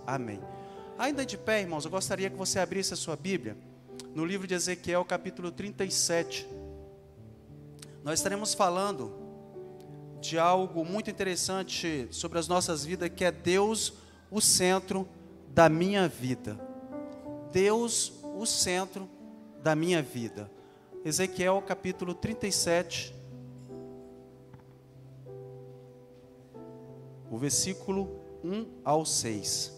Amém. Ainda de pé, irmãos, eu gostaria que você abrisse a sua Bíblia no livro de Ezequiel, capítulo 37. Nós estaremos falando de algo muito interessante sobre as nossas vidas, que é Deus, o centro da minha vida. Deus, o centro da minha vida. Ezequiel, capítulo 37, o versículo 1 ao 6.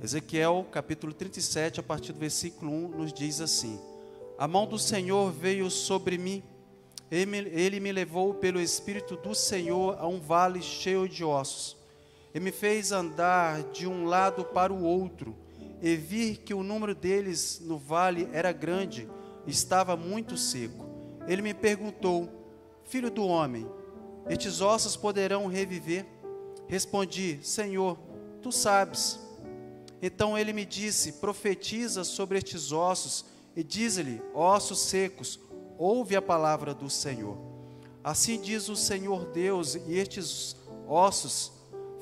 Ezequiel, capítulo 37, a partir do versículo 1, nos diz assim: A mão do Senhor veio sobre mim, Ele me levou pelo Espírito do Senhor a um vale cheio de ossos. Ele me fez andar de um lado para o outro, e vi que o número deles no vale era grande, e estava muito seco. Ele me perguntou: Filho do homem, estes ossos poderão reviver? Respondi: Senhor, tu sabes. Então ele me disse: profetiza sobre estes ossos e diz-lhe: ossos secos, ouve a palavra do Senhor. Assim diz o Senhor Deus: e estes ossos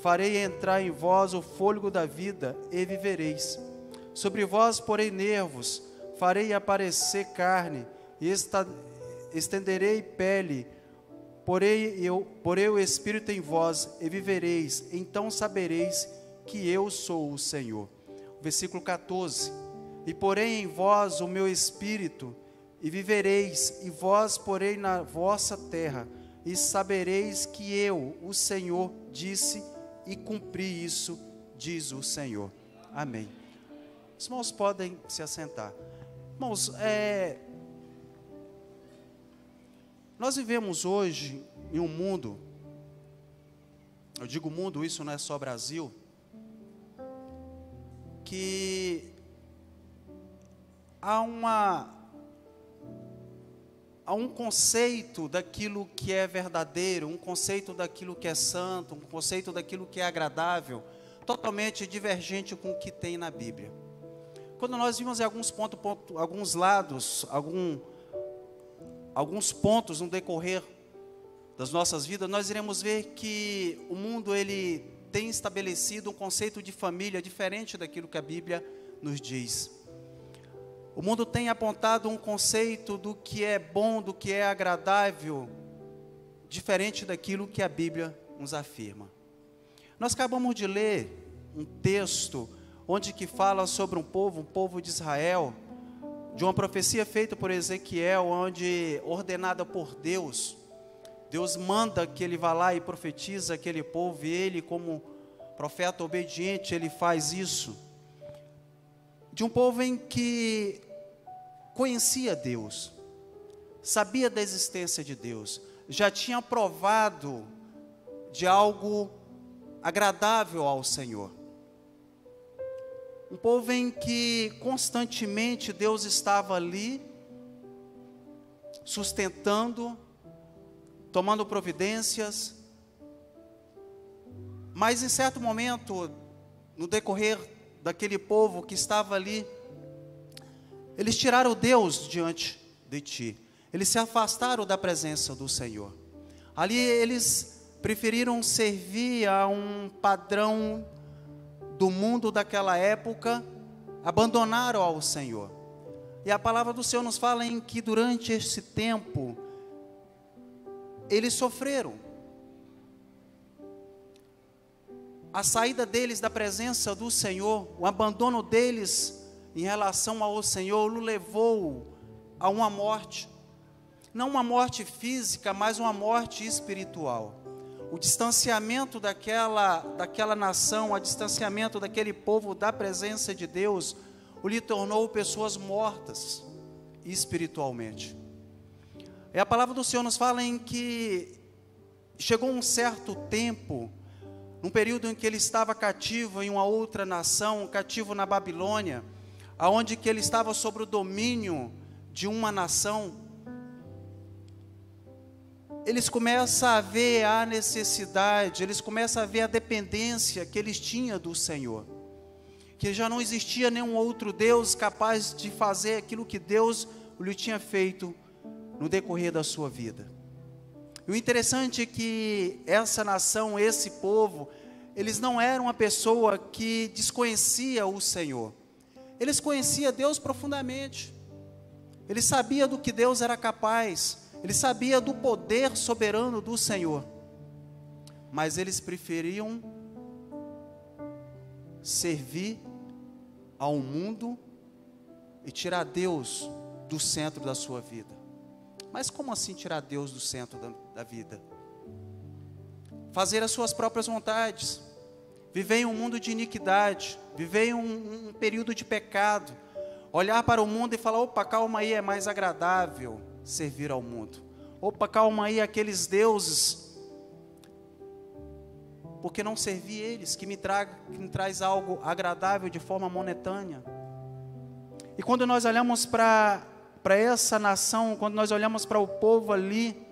farei entrar em vós o fôlego da vida, e vivereis. Sobre vós porei nervos, farei aparecer carne, e estenderei pele, porei o Espírito em vós, e vivereis. Então sabereis que eu sou o Senhor. Versículo 14: E porei em vós o meu Espírito, e vivereis, e vós porei na vossa terra, e sabereis que eu, o Senhor, disse e cumpri isso, diz o Senhor. Amém. Os irmãos podem se assentar. Irmãos, nós vivemos hoje em um mundo, eu digo mundo, isso não é só Brasil, que há um conceito daquilo que é verdadeiro, um conceito daquilo que é santo, um conceito daquilo que é agradável, totalmente divergente com o que tem na Bíblia. Quando nós vimos em alguns pontos no decorrer das nossas vidas, nós iremos ver que o mundo ele tem estabelecido um conceito de família diferente daquilo que a Bíblia nos diz. O mundo tem apontado um conceito do que é bom, do que é agradável, diferente daquilo que a Bíblia nos afirma. Nós acabamos de ler um texto onde que fala sobre um povo de Israel, de uma profecia feita por Ezequiel, onde, ordenada por Deus, Deus manda que ele vá lá e profetiza aquele povo, e ele, como profeta obediente, ele faz isso. De um povo em que conhecia Deus, sabia da existência de Deus, já tinha provado de algo agradável ao Senhor. Um povo em que constantemente Deus estava ali, sustentando, tomando providências, mas em certo momento, no decorrer daquele povo que estava ali, eles tiraram Deus diante de ti, eles se afastaram da presença do Senhor. Ali eles preferiram servir a um padrão do mundo daquela época, abandonaram ao Senhor. E a palavra do Senhor nos fala em que durante esse tempo, eles sofreram. A saída deles da presença do Senhor, o abandono deles em relação ao Senhor, o levou a uma morte. Não uma morte física, mas uma morte espiritual. O distanciamento daquela nação, o distanciamento daquele povo da presença de Deus, o lhe tornou pessoas mortas espiritualmente. E a palavra do Senhor nos fala em que chegou um certo tempo, num período em que ele estava cativo em uma outra nação, cativo na Babilônia, aonde que ele estava sob o domínio de uma nação. Eles começam a ver a necessidade, eles começam a ver a dependência que eles tinham do Senhor, que já não existia nenhum outro Deus capaz de fazer aquilo que Deus lhe tinha feito no decorrer da sua vida. E o interessante é que essa nação, esse povo, eles não eram uma pessoa que desconhecia o Senhor. Eles conheciam Deus profundamente. Eles sabiam do que Deus era capaz. Eles sabiam do poder soberano do Senhor. Mas eles preferiam servir ao mundo e tirar Deus do centro da sua vida. Mas como assim tirar Deus do centro da vida? Fazer as suas próprias vontades, viver em um mundo de iniquidade, viver em um período de pecado, olhar para o mundo e falar: opa, calma aí, é mais agradável servir ao mundo. Opa, calma aí, aqueles deuses, porque não servir eles, que me traz algo agradável de forma momentânea. E quando nós olhamos para essa nação, quando nós olhamos para o povo ali,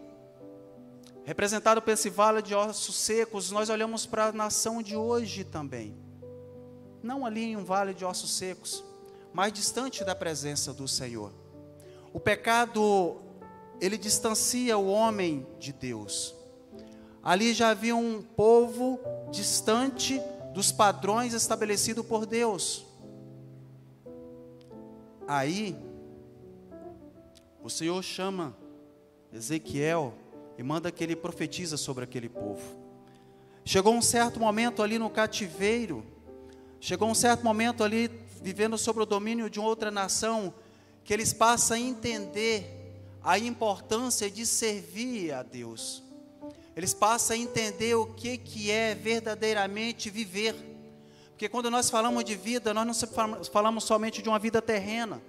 representado por esse vale de ossos secos, nós olhamos para a nação de hoje também. Não ali em um vale de ossos secos, mas distante da presença do Senhor. O pecado, ele distancia o homem de Deus. Ali já havia um povo distante dos padrões estabelecidos por Deus. Aí, o Senhor chama Ezequiel e manda que ele profetiza sobre aquele povo. Chegou um certo momento ali no cativeiro, chegou um certo momento ali, vivendo sobre o domínio de outra nação, que eles passam a entender a importância de servir a Deus. Eles passam a entender o que é verdadeiramente viver. Porque quando nós falamos de vida, nós não falamos somente de uma vida terrena.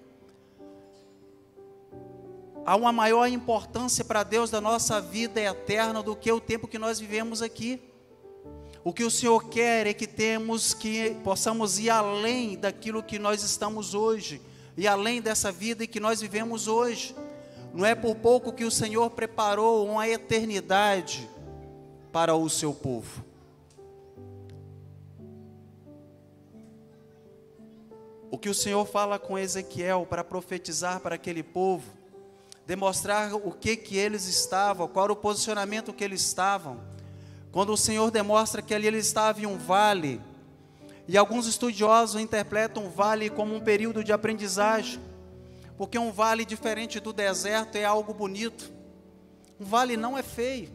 Há uma maior importância para Deus da nossa vida eterna do que o tempo que nós vivemos aqui. O que o Senhor quer é que possamos ir além daquilo que nós estamos hoje, e além dessa vida que nós vivemos hoje. Não é por pouco que o Senhor preparou uma eternidade para o seu povo. O que o Senhor fala com Ezequiel para profetizar para aquele povo, demonstrar o que eles estavam, qual era o posicionamento que eles estavam. Quando o Senhor demonstra que ali eles estavam em um vale, e alguns estudiosos interpretam o vale como um período de aprendizagem, porque um vale diferente do deserto é algo bonito. Um vale não é feio.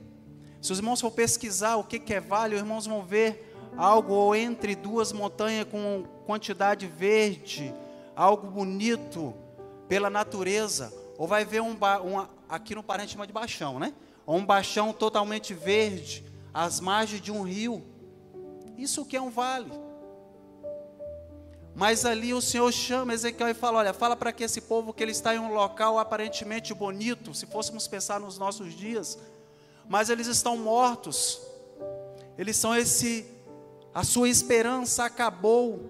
Se os irmãos for pesquisar o que é vale, os irmãos vão ver algo entre duas montanhas com quantidade verde, algo bonito pela natureza. Ou vai ver aqui no Parente chama de baixão, né? Ou um baixão totalmente verde, às margens de um rio. Isso que é um vale. Mas ali o Senhor chama Ezequiel e fala: olha, fala para que esse povo que ele está em um local aparentemente bonito, se fôssemos pensar nos nossos dias, mas eles estão mortos. Eles são a sua esperança acabou.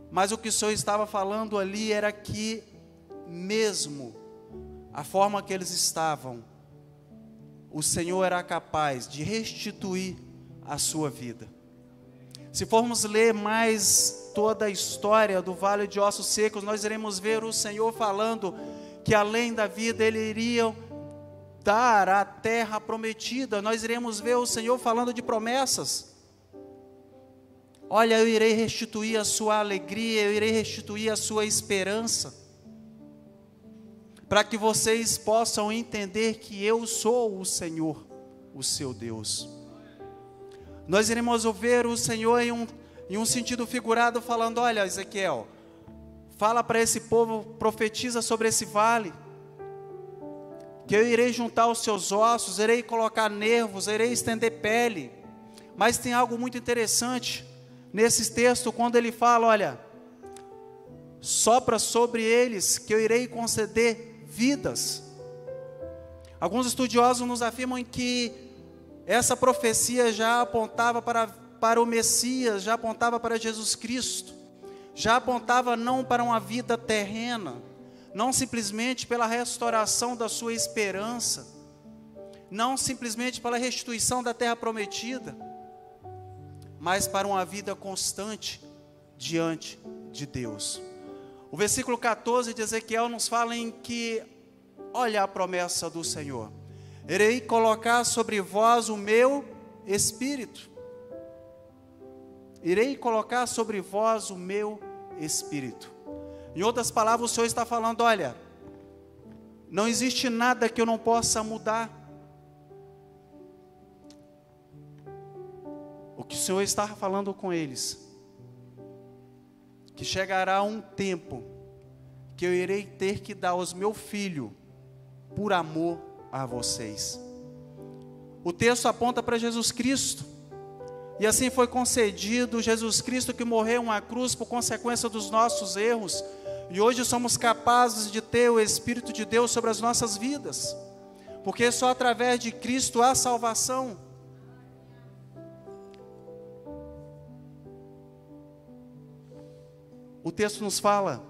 Mas o que o Senhor estava falando ali era que mesmo a forma que eles estavam, o Senhor era capaz de restituir a sua vida. Se formos ler mais toda a história do Vale de Ossos Secos, nós iremos ver o Senhor falando que além da vida Ele iria dar a terra prometida. Nós iremos ver o Senhor falando de promessas. Olha, eu irei restituir a sua alegria, eu irei restituir a sua esperança, para que vocês possam entender que eu sou o Senhor, o seu Deus. Nós iremos ouvir o Senhor em um sentido figurado falando: olha, Ezequiel, fala para esse povo, profetiza sobre esse vale, que eu irei juntar os seus ossos, irei colocar nervos, irei estender pele. Mas tem algo muito interessante nesse texto, quando ele fala: olha, sopra sobre eles que eu irei conceder vidas. Alguns estudiosos nos afirmam que essa profecia já apontava para o Messias, já apontava para Jesus Cristo, já apontava não para uma vida terrena, não simplesmente pela restauração da sua esperança, não simplesmente pela restituição da terra prometida, mas para uma vida constante diante de Deus. O versículo 14 de Ezequiel nos fala em que Olha a promessa do Senhor: irei colocar sobre vós o meu Espírito. Irei colocar sobre vós o meu Espírito. Em outras palavras, o Senhor está falando: olha, não existe nada que eu não possa mudar. O que o Senhor está falando com eles, que chegará um tempo que eu irei ter que dar aos meu filho, por amor a vocês. O texto aponta para Jesus Cristo, e assim foi concedido Jesus Cristo, que morreu em uma cruz por consequência dos nossos erros, e hoje somos capazes de ter o Espírito de Deus sobre as nossas vidas, porque só através de Cristo há salvação. O texto nos fala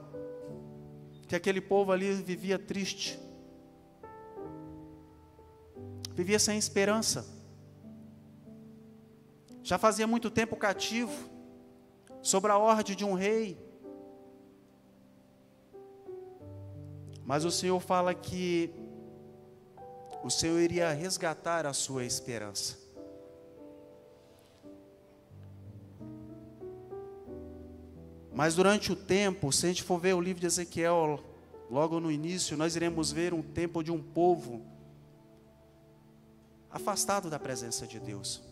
que aquele povo ali vivia triste, vivia sem esperança, já fazia muito tempo cativo, sob a ordem de um rei. Mas o Senhor fala que o Senhor iria resgatar a sua esperança. Mas durante o tempo, se a gente for ver o livro de Ezequiel, logo no início, nós iremos ver um tempo de um povo afastado da presença de Deus.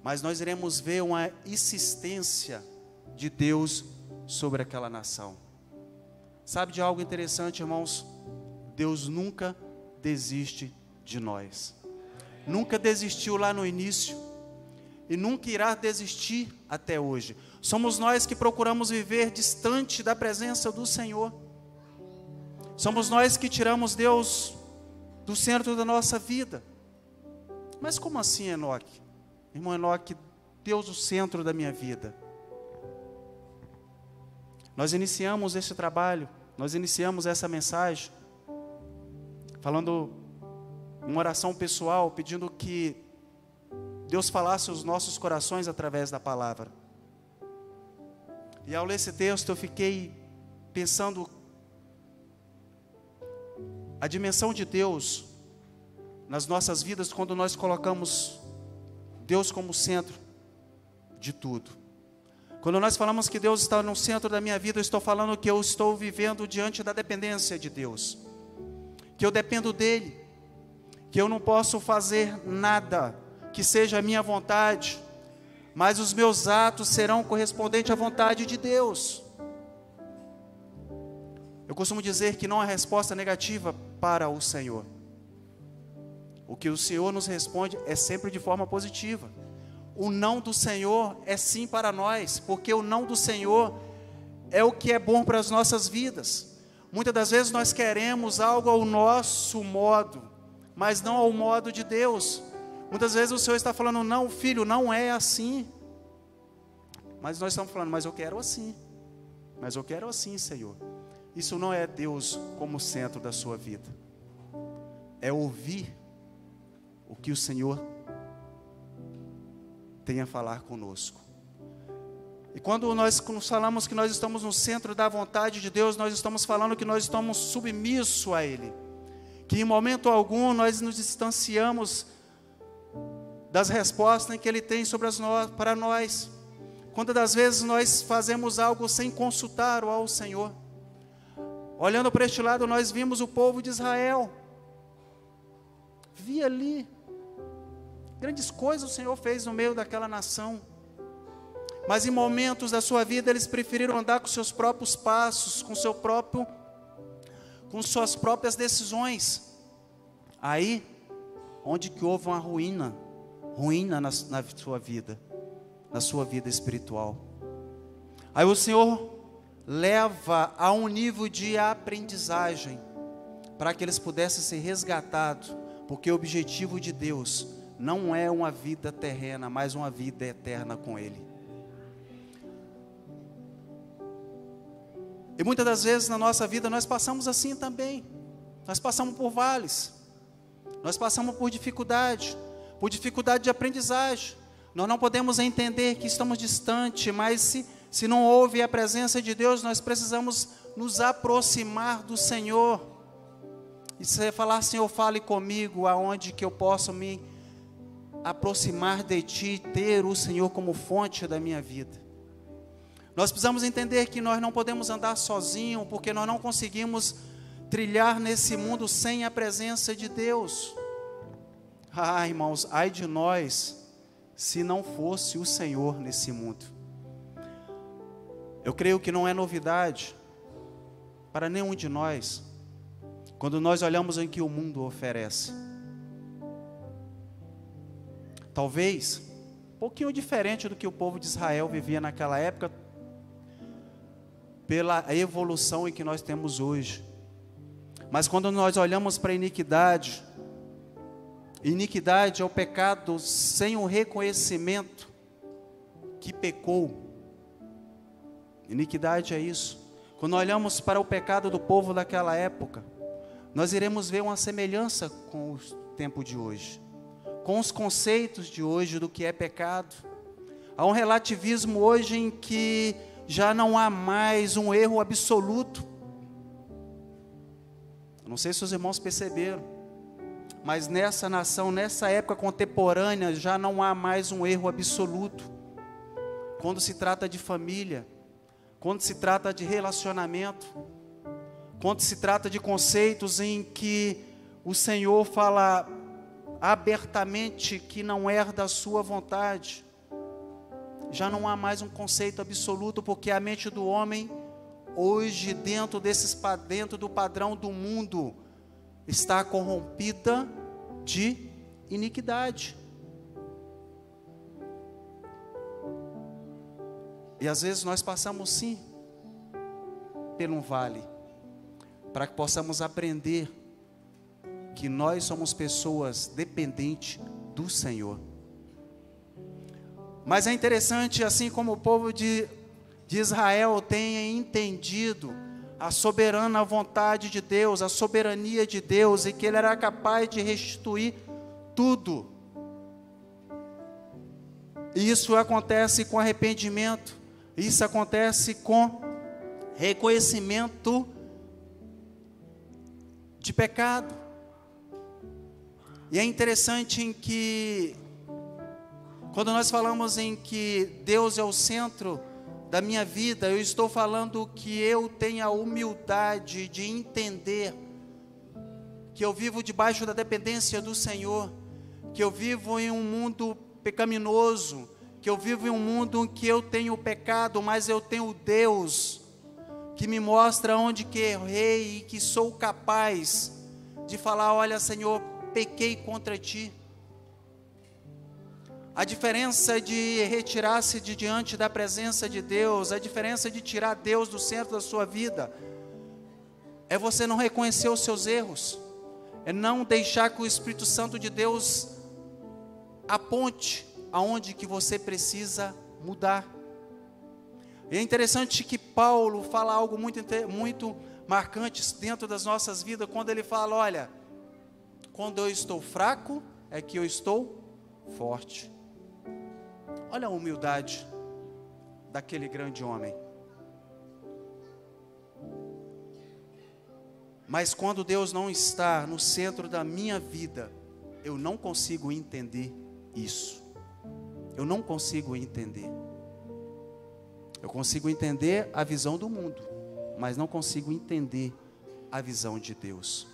Mas nós iremos ver uma insistência de Deus sobre aquela nação. Sabe de algo interessante, irmãos? Deus nunca desiste de nós. Nunca desistiu lá no início e nunca irá desistir até hoje. Somos nós que procuramos viver distante da presença do Senhor. Somos nós que tiramos Deus do centro da nossa vida. Mas como assim, Enoque? Irmão Enoque, Deus o centro da minha vida. Nós iniciamos esse trabalho, nós iniciamos essa mensagem, falando uma oração pessoal, pedindo que Deus falasse aos nossos corações através da palavra. E ao ler esse texto eu fiquei pensando a dimensão de Deus nas nossas vidas quando nós colocamos Deus como centro de tudo. Quando nós falamos que Deus está no centro da minha vida, eu estou falando que eu estou vivendo diante da dependência de Deus, que eu dependo dEle, que eu não posso fazer nada que seja a minha vontade, mas os meus atos serão correspondentes à vontade de Deus. Eu costumo dizer que não há resposta negativa para o Senhor. O que o Senhor nos responde é sempre de forma positiva. O não do Senhor é sim para nós, porque o não do Senhor é o que é bom para as nossas vidas. Muitas das vezes nós queremos algo ao nosso modo, mas não ao modo de Deus. Muitas vezes o Senhor está falando: não, filho, não é assim. Mas nós estamos falando: mas eu quero assim. Mas eu quero assim, Senhor. Isso não é Deus como centro da sua vida. É ouvir o que o Senhor tem a falar conosco. E quando nós falamos que nós estamos no centro da vontade de Deus, nós estamos falando que nós estamos submissos a Ele. Que em momento algum nós nos distanciamos das respostas que Ele tem para nós. Quantas das vezes nós fazemos algo sem consultar ao Senhor? Olhando para este lado, nós vimos o povo de Israel. Vi ali grandes coisas o Senhor fez no meio daquela nação. Mas em momentos da sua vida, eles preferiram andar com seus próprios passos, com suas próprias decisões. Aí, onde que houve uma ruína na sua vida espiritual. Aí o Senhor leva a um nível de aprendizagem, para que eles pudessem ser resgatados, porque o objetivo de Deus não é uma vida terrena, mas uma vida eterna com Ele. E muitas das vezes na nossa vida nós passamos assim também. Nós passamos por vales, nós passamos por dificuldade de aprendizagem. Nós não podemos entender que estamos distantes, mas se não houve a presença de Deus, nós precisamos nos aproximar do Senhor. E se você falar, Senhor, fale comigo, aonde que eu posso me aproximar de Ti, ter o Senhor como fonte da minha vida. Nós precisamos entender que nós não podemos andar sozinhos, porque nós não conseguimos trilhar nesse mundo sem a presença de Deus. Ah, irmãos, ai de nós, se não fosse o Senhor nesse mundo. Eu creio que não é novidade para nenhum de nós, quando nós olhamos em que o mundo oferece. Talvez, um pouquinho diferente do que o povo de Israel vivia naquela época, pela evolução em que nós temos hoje. Mas quando nós olhamos para a iniquidade, iniquidade é o pecado sem o reconhecimento que pecou. Iniquidade é isso. Quando olhamos para o pecado do povo daquela época, nós iremos ver uma semelhança com o tempo de hoje, com os conceitos de hoje do que é pecado. Há um relativismo hoje em que já não há mais um erro absoluto. Não sei se os irmãos perceberam, mas nessa nação, nessa época contemporânea, já não há mais um erro absoluto. Quando se trata de família, quando se trata de relacionamento, quando se trata de conceitos em que o Senhor fala abertamente que não é da sua vontade, já não há mais um conceito absoluto, porque a mente do homem, hoje, dentro do padrão do mundo, está corrompida de iniquidade. E às vezes nós passamos sim por um vale, para que possamos aprender que nós somos pessoas dependentes do Senhor. Mas é interessante, assim como o povo de Israel tenha entendido a soberana vontade de Deus, a soberania de Deus, e que Ele era capaz de restituir tudo. E isso acontece com arrependimento, isso acontece com reconhecimento de pecado. E é interessante em que, quando nós falamos em que Deus é o centro da minha vida, eu estou falando que eu tenho a humildade de entender que eu vivo debaixo da dependência do Senhor, que eu vivo em um mundo pecaminoso, que eu vivo em um mundo em que eu tenho o pecado, mas eu tenho Deus que me mostra onde que errei e que sou capaz de falar: olha, Senhor, pequei contra Ti. A diferença de retirar-se de diante da presença de Deus, a diferença de tirar Deus do centro da sua vida, é você não reconhecer os seus erros, é não deixar que o Espírito Santo de Deus aponte aonde que você precisa mudar. E é interessante que Paulo fala algo muito marcante dentro das nossas vidas, quando ele fala: olha, quando eu estou fraco, é que eu estou forte. Olha a humildade daquele grande homem. Mas quando Deus não está no centro da minha vida, eu não consigo entender isso. Eu não consigo entender. Eu consigo entender a visão do mundo, mas não consigo entender a visão de Deus.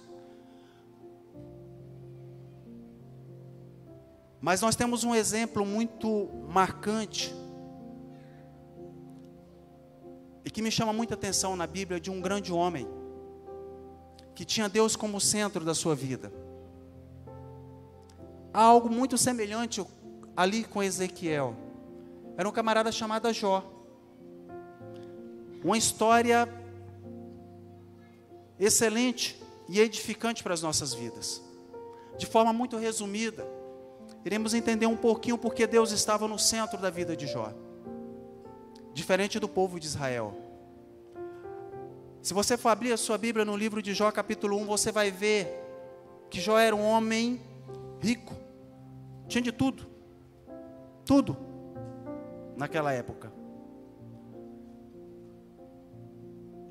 Mas nós temos um exemplo muito marcante e que me chama muita atenção na Bíblia, de um grande homem que tinha Deus como centro da sua vida. Há algo muito semelhante ali com Ezequiel. Era um camarada chamado Jó. Uma história excelente e edificante para as nossas vidas. De forma muito resumida, iremos entender um pouquinho porque Deus estava no centro da vida de Jó, diferente do povo de Israel. Se você for abrir a sua Bíblia no livro de Jó, capítulo 1, você vai ver que Jó era um homem rico, tinha de tudo, tudo, naquela época.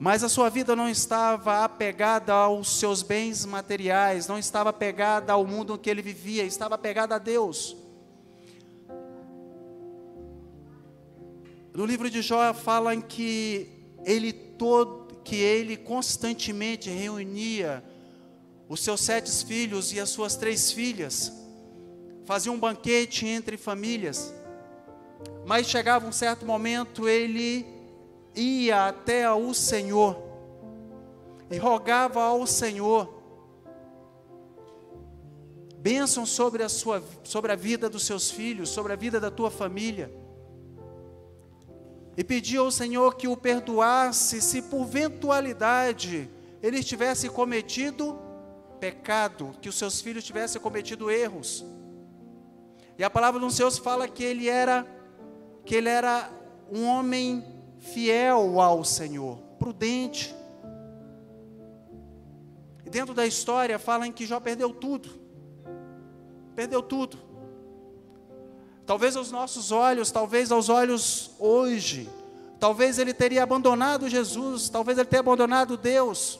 Mas a sua vida não estava apegada aos seus bens materiais, não estava apegada ao mundo que ele vivia, estava apegada a Deus. No livro de Jó fala em que ele constantemente reunia os seus 7 filhos e as suas 3 filhas, fazia um banquete entre famílias, mas chegava um certo momento, ele ia até o Senhor e rogava ao Senhor bênção sobre a vida dos seus filhos, sobre a vida da tua família, e pedia ao Senhor que o perdoasse se por eventualidade ele tivesse cometido pecado, que os seus filhos tivessem cometido erros. E a palavra do Senhor fala que ele era um homem fiel ao Senhor, prudente. E dentro da história fala em que Jó perdeu tudo. Perdeu tudo. Talvez aos nossos olhos, talvez aos olhos hoje, talvez ele teria abandonado Jesus, talvez ele tenha abandonado Deus.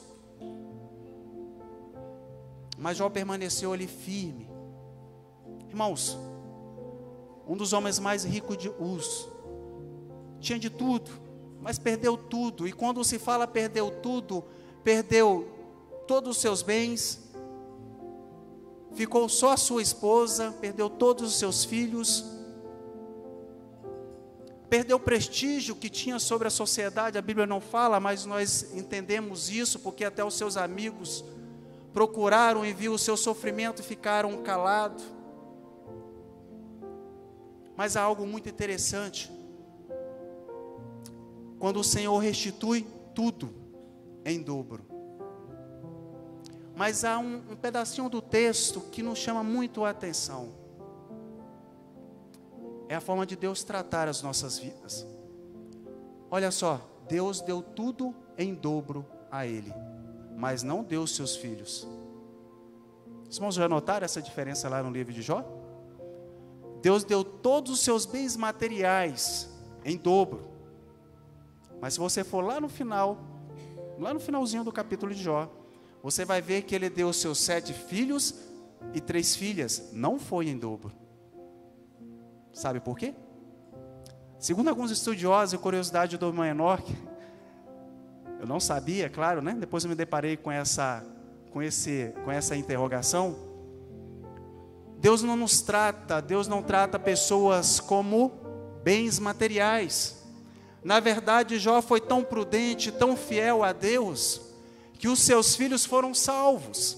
Mas Jó permaneceu ali firme. Irmãos, um dos homens mais ricos de Uz, tinha de tudo, mas perdeu tudo. E quando se fala perdeu tudo, perdeu todos os seus bens, ficou só a sua esposa, perdeu todos os seus filhos, perdeu o prestígio que tinha sobre a sociedade. A Bíblia não fala, mas nós entendemos isso, porque até os seus amigos procuraram e viram o seu sofrimento e ficaram calados. Mas há algo muito interessante, quando o Senhor restitui tudo em dobro. Mas há um pedacinho do texto que nos chama muito a atenção. É a forma de Deus tratar as nossas vidas. Olha só, Deus deu tudo em dobro a ele, mas não deu os seus filhos. Os irmãos já notaram essa diferença lá no livro de Jó? Deus deu todos os seus bens materiais em dobro. Mas se você for lá no finalzinho do capítulo de Jó, você vai ver que ele deu os seus 7 filhos e 3 filhas. Não foi em dobro. Sabe por quê? Segundo alguns estudiosos, e curiosidade do irmão Enoque, eu não sabia, claro, né? Depois eu me deparei com essa interrogação. Deus não trata pessoas como bens materiais. Na verdade, Jó foi tão prudente, tão fiel a Deus, que os seus filhos foram salvos,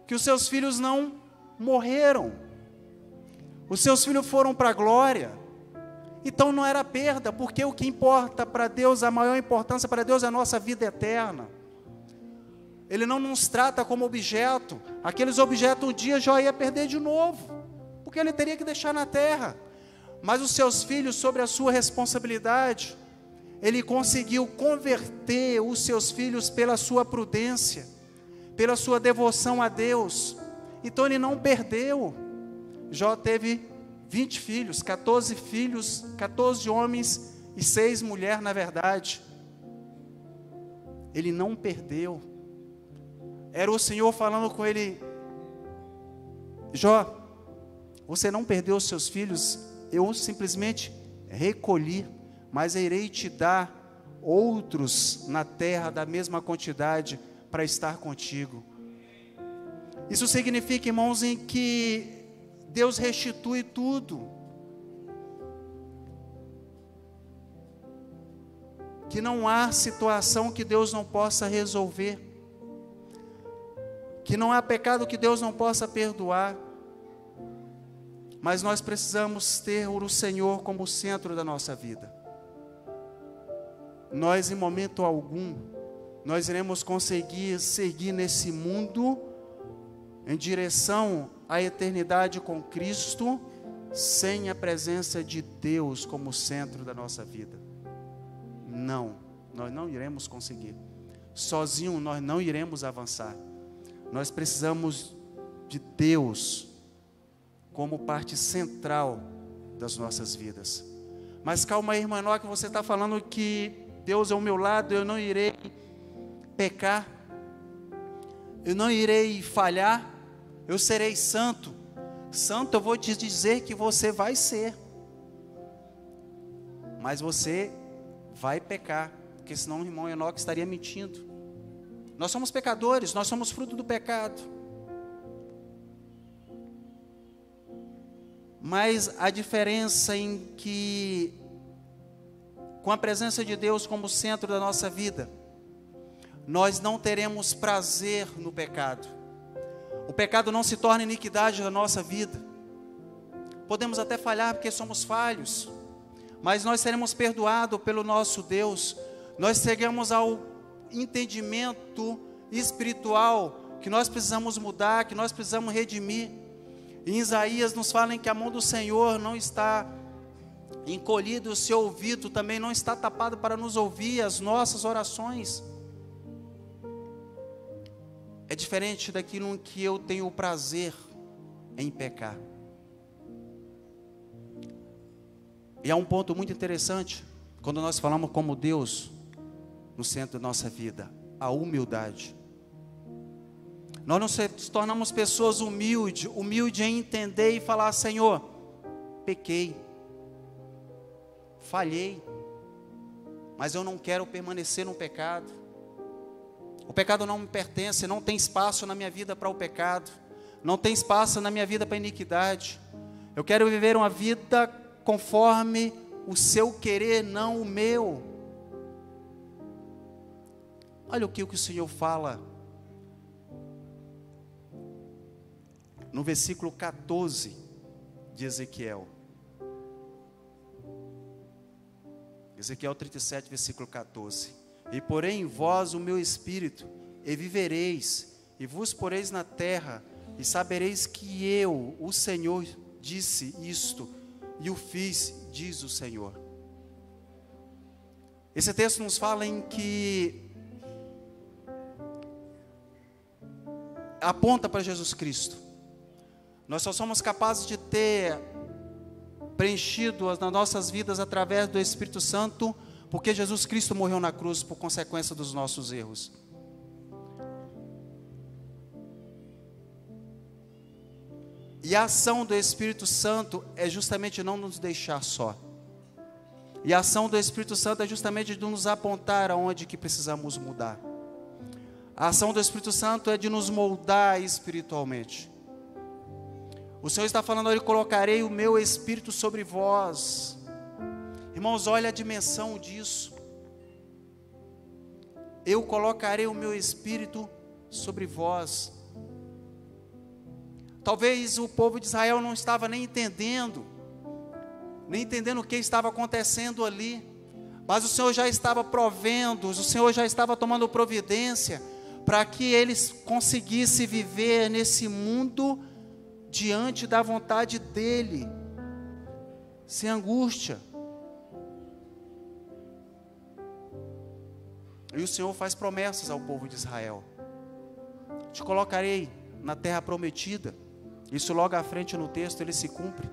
que os seus filhos não morreram, os seus filhos foram para a glória. Então não era perda, porque o que importa para Deus, a maior importância para Deus é a nossa vida eterna. Ele não nos trata como objeto. Aqueles objetos um dia Jó ia perder de novo, porque ele teria que deixar na terra. Mas os seus filhos, sobre a sua responsabilidade, ele conseguiu converter os seus filhos pela sua prudência, pela sua devoção a Deus. Então ele não perdeu. Jó teve 20 filhos, 14 homens e 6 mulheres, na verdade. Ele não perdeu. Era o Senhor falando com ele: Jó, você não perdeu os seus filhos, eu simplesmente recolhi, mas irei te dar outros na terra da mesma quantidade para estar contigo. Isso significa, irmãos, em que Deus restitui tudo, que não há situação que Deus não possa resolver, que não há pecado que Deus não possa perdoar. Mas nós precisamos ter o Senhor como centro da nossa vida. Nós, em momento algum, nós iremos conseguir seguir nesse mundo em direção à eternidade com Cristo, sem a presença de Deus como centro da nossa vida. Não, nós não iremos conseguir. Sozinho nós não iremos avançar. Nós precisamos de Deus como parte central das nossas vidas. Mas calma aí, irmã Enoque, você está falando que Deus ao meu lado, eu não irei pecar, eu não irei falhar, eu serei santo. Santo, eu vou te dizer que você vai ser, mas você vai pecar, porque senão o irmão Enoque estaria mentindo. Nós somos pecadores, nós somos fruto do pecado. Mas a diferença em que, com a presença de Deus como centro da nossa vida, nós não teremos prazer no pecado. O pecado não se torna iniquidade na nossa vida. Podemos até falhar porque somos falhos, mas nós seremos perdoados pelo nosso Deus. Nós chegamos ao entendimento espiritual que nós precisamos mudar, que nós precisamos redimir. Em Isaías nos fala que a mão do Senhor não está encolhida, o seu ouvido também não está tapado para nos ouvir as nossas orações. É diferente daquilo em que eu tenho prazer em pecar. E há um ponto muito interessante, quando nós falamos como Deus no centro da nossa vida, a humildade. Nós nos tornamos pessoas humildes em entender e falar: Senhor, pequei, falhei, mas eu não quero permanecer no pecado. O pecado não me pertence, não tem espaço na minha vida para o pecado, não tem espaço na minha vida para a iniquidade. Eu quero viver uma vida conforme o seu querer, não o meu. Olha o que o Senhor fala no versículo 14 de Ezequiel. Ezequiel 37, versículo 14. E porei em vós o meu espírito, e vivereis, e vos poreis na terra, e sabereis que eu, o Senhor, disse isto, e o fiz, diz o Senhor. Esse texto nos fala em que aponta para Jesus Cristo. Nós só somos capazes de ter preenchido as nossas vidas através do Espírito Santo, porque Jesus Cristo morreu na cruz por consequência dos nossos erros. E a ação do Espírito Santo é justamente não nos deixar só. E a ação do Espírito Santo é justamente de nos apontar aonde que precisamos mudar. A ação do Espírito Santo é de nos moldar espiritualmente. O Senhor está falando: eu colocarei o meu Espírito sobre vós. Irmãos, olha a dimensão disso. Eu colocarei o meu Espírito sobre vós. Talvez o povo de Israel não estava nem entendendo o que estava acontecendo ali, mas o Senhor já estava provendo, o Senhor já estava tomando providência para que eles conseguissem viver nesse mundo diante da vontade dEle, sem angústia. E o Senhor faz promessas ao povo de Israel: te colocarei na terra prometida. Isso logo à frente no texto ele se cumpre.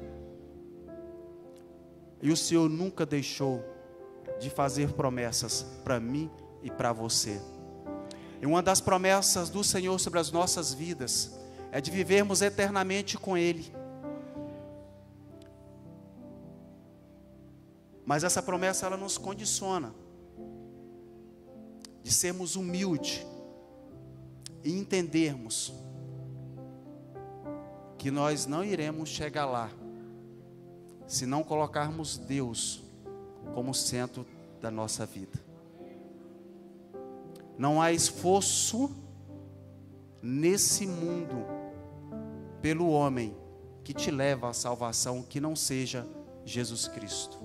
E o Senhor nunca deixou de fazer promessas para mim e para você. E uma das promessas do Senhor sobre as nossas vidas é de vivermos eternamente com Ele. Mas essa promessa ela nos condiciona de sermos humildes e entendermos que nós não iremos chegar lá se não colocarmos Deus como centro da nossa vida. Não há esforço nesse mundo pelo homem que te leva à salvação que não seja Jesus Cristo.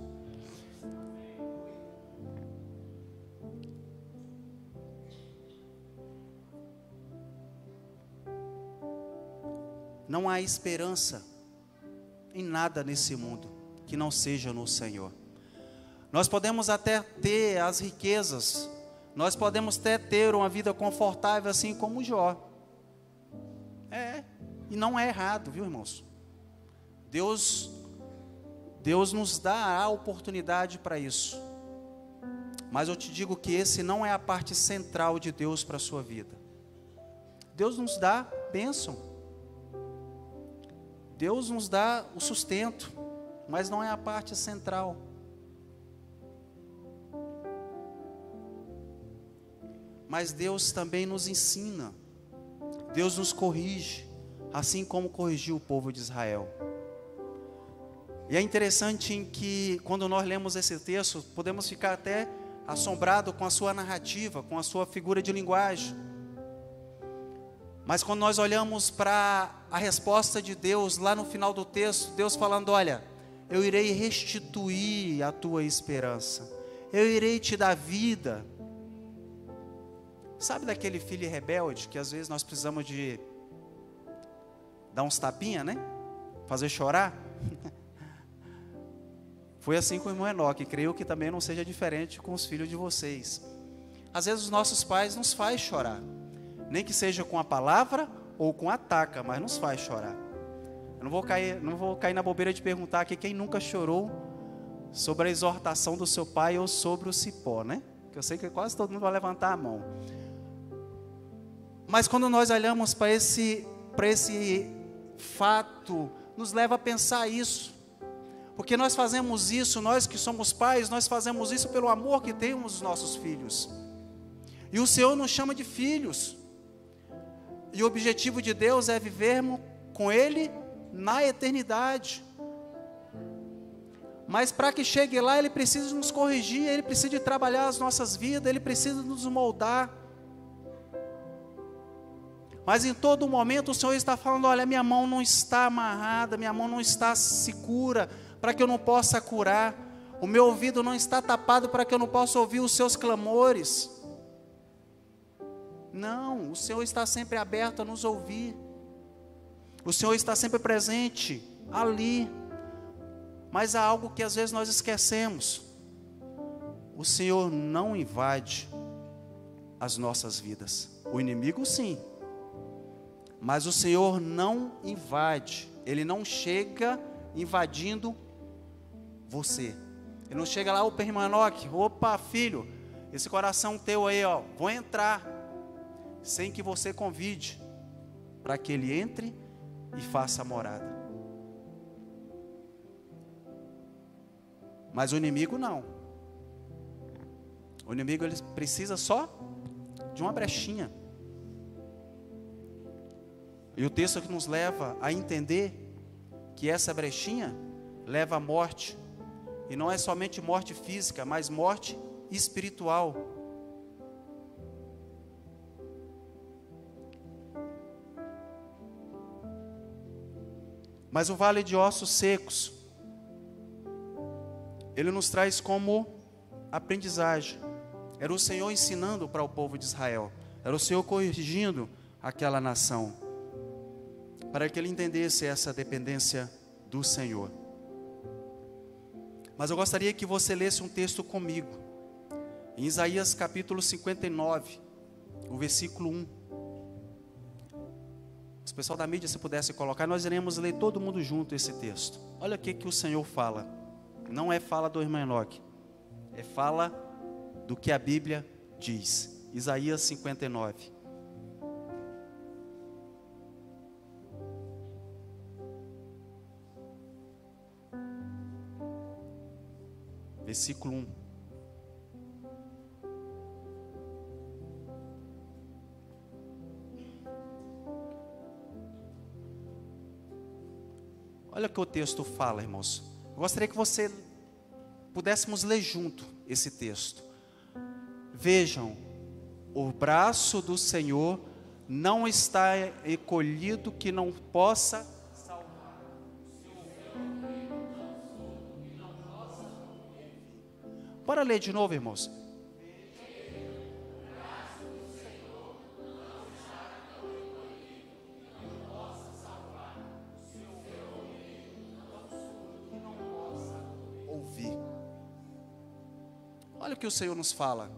Não há esperança em nada nesse mundo que não seja no Senhor. Nós podemos até ter as riquezas, nós podemos até ter uma vida confortável assim como Jó. E não é errado, viu, irmãos? Deus nos dá a oportunidade para isso. Mas eu te digo que esse não é a parte central de Deus para a sua vida. Deus nos dá bênção. Deus nos dá o sustento, mas não é a parte central. Mas Deus também nos ensina. Deus nos corrige, assim como corrigiu o povo de Israel. E é interessante em que, quando nós lemos esse texto, podemos ficar até assombrado com a sua narrativa, com a sua figura de linguagem. Mas quando nós olhamos para a resposta de Deus, lá no final do texto, Deus falando: olha, eu irei restituir a tua esperança, eu irei te dar vida. Sabe daquele filho rebelde, que às vezes nós precisamos de dar uns tapinha, né? Fazer chorar? Foi assim com o irmão Enoque, creio que também não seja diferente com os filhos de vocês. Às vezes os nossos pais nos fazem chorar, nem que seja com a palavra ou com a taca, mas nos faz chorar. Eu não vou cair na bobeira de perguntar aqui quem nunca chorou sobre a exortação do seu pai ou sobre o cipó, né? Que eu sei que quase todo mundo vai levantar a mão. Mas quando nós olhamos para esse fato, nos leva a pensar isso. Porque nós fazemos isso, nós que somos pais, nós fazemos isso pelo amor que temos os nossos filhos. E o Senhor nos chama de filhos. E o objetivo de Deus é vivermos com Ele na eternidade. Mas para que chegue lá, Ele precisa nos corrigir, Ele precisa de trabalhar as nossas vidas, Ele precisa nos moldar. Mas em todo momento o Senhor está falando: olha, minha mão não está amarrada, minha mão não está segura, para que eu não possa curar. O meu ouvido não está tapado para que eu não possa ouvir os seus clamores. Não, o Senhor está sempre aberto a nos ouvir. O Senhor está sempre presente ali. Mas há algo que às vezes nós esquecemos. O Senhor não invade as nossas vidas. O inimigo sim. Mas o Senhor não invade. Ele não chega invadindo você. Ele não chega lá: opa, irmão Enoque, opa, filho, esse coração teu aí, ó, vou entrar. Sem que você convide, para que ele entre e faça a morada. Mas o inimigo não. O inimigo, ele precisa só de uma brechinha. E o texto que nos leva a entender que essa brechinha leva à morte. E não é somente morte física, mas morte espiritual. Mas o vale de ossos secos, ele nos traz como aprendizagem. Era o Senhor ensinando para o povo de Israel. Era o Senhor corrigindo aquela nação, para que ele entendesse essa dependência do Senhor. Mas eu gostaria que você lesse um texto comigo, em Isaías capítulo 59, o versículo 1. Se o pessoal da mídia, se pudesse colocar, nós iremos ler todo mundo junto esse texto. Olha o que o Senhor fala. Não é fala do irmão Enoque, é fala do que a Bíblia diz. Isaías 59. Versículo 1. Olha o que o texto fala, irmãos. Eu gostaria que pudéssemos ler junto esse texto. Vejam, o braço do Senhor não está encolhido que não possa salvar. Bora ler de novo, irmãos. Olha o que o Senhor nos fala.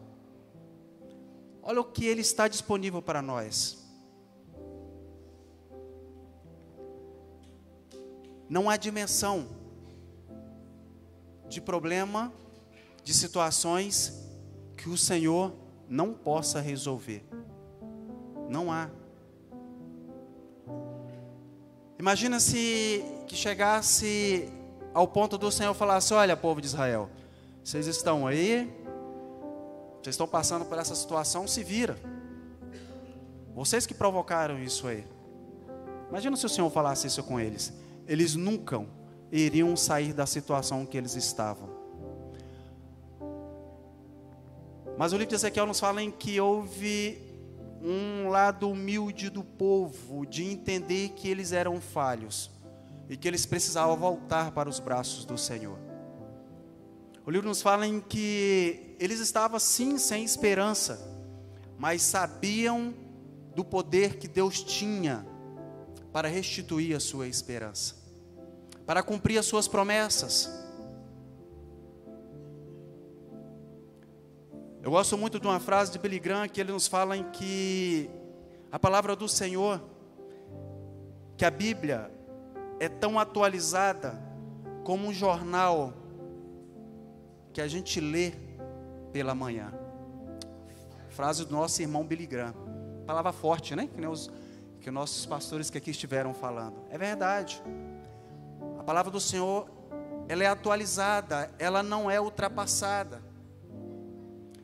Olha o que Ele está disponível para nós. Não há dimensão de problema, de situações que o Senhor não possa resolver. Não há. Imagina se que chegasse ao ponto do Senhor falasse: olha, povo de Israel, vocês estão aí, vocês estão passando por essa situação, se vira. Vocês que provocaram isso aí. Imagina se o Senhor falasse isso com eles. Eles nunca iriam sair da situação que eles estavam. Mas o livro de Ezequiel nos fala em que houve um lado humilde do povo, de entender que eles eram falhos e que eles precisavam voltar para os braços do Senhor. O livro nos fala em que eles estavam sim sem esperança, mas sabiam do poder que Deus tinha para restituir a sua esperança, para cumprir as suas promessas. Eu gosto muito de uma frase de Billy Graham, que ele nos fala em que a palavra do Senhor, que a Bíblia é tão atualizada como um jornal que a gente lê pela manhã. Frase do nosso irmão Billy Graham. Palavra forte, né? Que nossos pastores que aqui estiveram falando. É verdade. A palavra do Senhor, ela é atualizada, ela não é ultrapassada.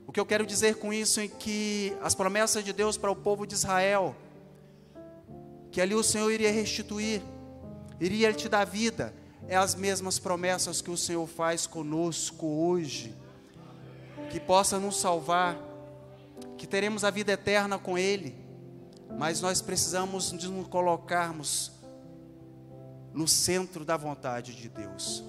O que eu quero dizer com isso é que as promessas de Deus para o povo de Israel, que ali o Senhor iria restituir, iria te dar vida, é as mesmas promessas que o Senhor faz conosco hoje, que possa nos salvar, que teremos a vida eterna com Ele, mas nós precisamos de nos colocarmos no centro da vontade de Deus.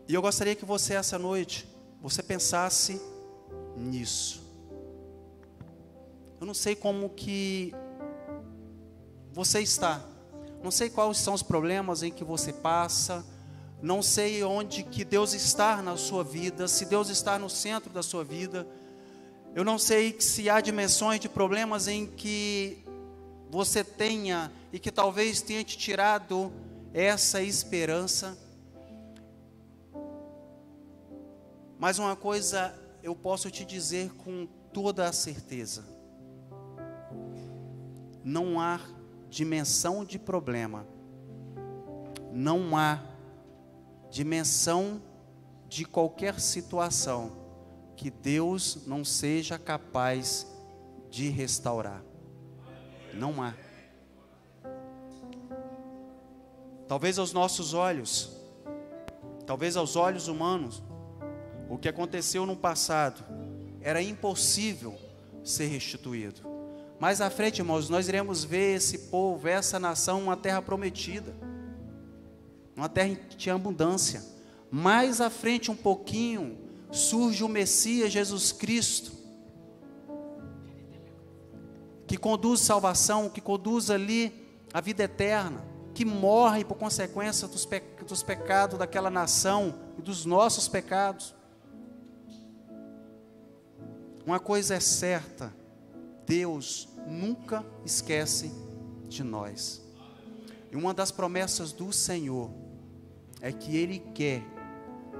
E eu gostaria que você, essa noite, você pensasse nisso. Eu não sei como que você está, não sei quais são os problemas em que você passa, não sei onde que Deus está na sua vida, se Deus está no centro da sua vida. Eu não sei se há dimensões de problemas em que você tenha e que talvez tenha te tirado essa esperança. Mas uma coisa eu posso te dizer com toda a certeza: não há dimensão de problema, não há dimensão de qualquer situação que Deus não seja capaz de restaurar. Não há. Talvez aos nossos olhos, talvez aos olhos humanos, o que aconteceu no passado era impossível ser restituído. Mais à frente, irmãos, nós iremos ver esse povo, essa nação, uma terra prometida, uma terra que tinha abundância. Mais à frente um pouquinho, surge o Messias Jesus Cristo, que conduz salvação, que conduz ali a vida eterna, que morre por consequência dos pecados daquela nação e dos nossos pecados. Uma coisa é certa: Deus nunca esquece de nós. E uma das promessas do Senhor é que Ele quer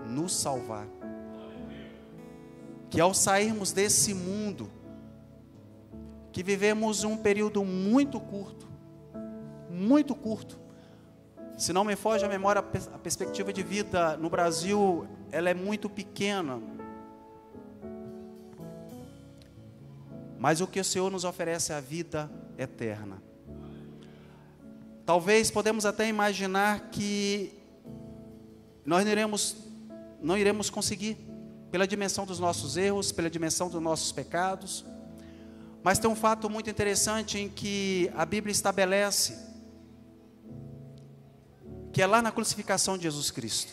nos salvar. Que ao sairmos desse mundo, que vivemos um período muito curto, se não me foge a memória, a perspectiva de vida no Brasil, ela é muito pequena. Mas o que o Senhor nos oferece é a vida eterna. Talvez podemos até imaginar que nós não iremos conseguir, pela dimensão dos nossos erros, pela dimensão dos nossos pecados. Mas tem um fato muito interessante em que a Bíblia estabelece, que é lá na crucificação de Jesus Cristo.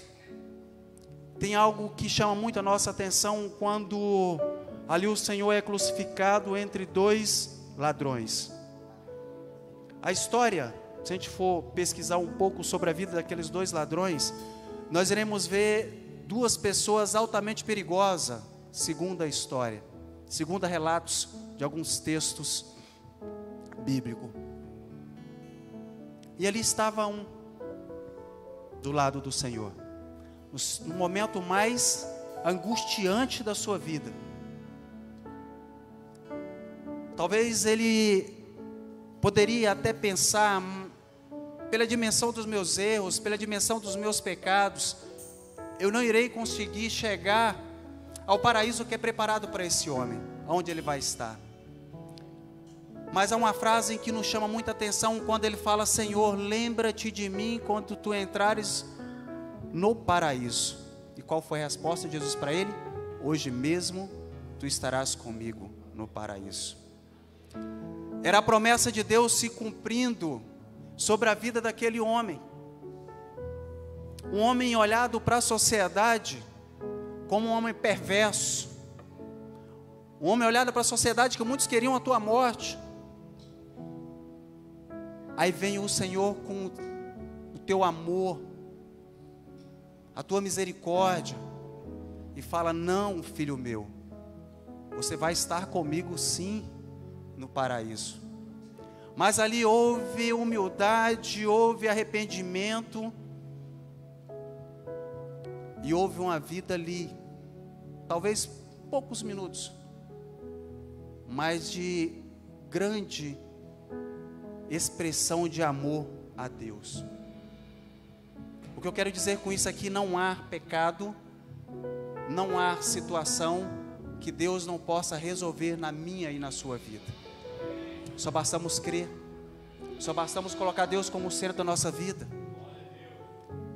Tem algo que chama muito a nossa atenção quando ali o Senhor é crucificado entre dois ladrões. A história, se a gente for pesquisar um pouco sobre a vida daqueles dois ladrões, nós iremos ver duas pessoas altamente perigosas, segundo a história, segundo relatos de alguns textos bíblicos. E ali estava um do lado do Senhor, no momento mais angustiante da sua vida. Talvez ele poderia até pensar, pela dimensão dos meus erros, pela dimensão dos meus pecados, eu não irei conseguir chegar ao paraíso que é preparado para esse homem, onde ele vai estar. Mas há uma frase que nos chama muita atenção quando ele fala: Senhor, lembra-te de mim quando tu entrares no paraíso. E qual foi a resposta de Jesus para ele? Hoje mesmo tu estarás comigo no paraíso. Era a promessa de Deus se cumprindo sobre a vida daquele homem. Um homem olhado para a sociedade como um homem perverso. Um homem olhado para a sociedade que muitos queriam a tua morte. Aí vem o Senhor com o teu amor, a tua misericórdia, e fala: não, filho meu, você vai estar comigo sim no paraíso. Mas ali houve humildade, houve arrependimento, e houve uma vida ali, talvez poucos minutos, mas de grande expressão de amor a Deus. O que eu quero dizer com isso aqui: não há pecado, não há situação que Deus não possa resolver na minha e na sua vida. Só bastamos crer, só bastamos colocar Deus como centro da nossa vida.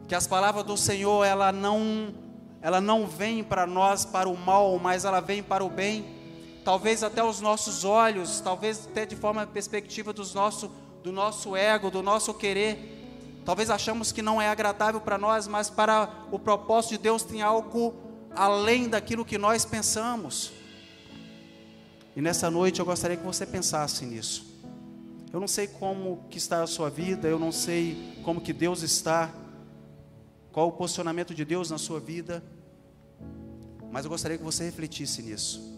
Que as palavras do Senhor, ela não vem para nós para o mal, mas ela vem para o bem. Talvez até os nossos olhos, talvez até de forma perspectiva do nosso ego, do nosso querer, talvez achamos que não é agradável para nós, mas para o propósito de Deus tem algo além daquilo que nós pensamos. E nessa noite eu gostaria que você pensasse nisso. Eu não sei como que está a sua vida, eu não sei como que Deus está, qual o posicionamento de Deus na sua vida, mas eu gostaria que você refletisse nisso.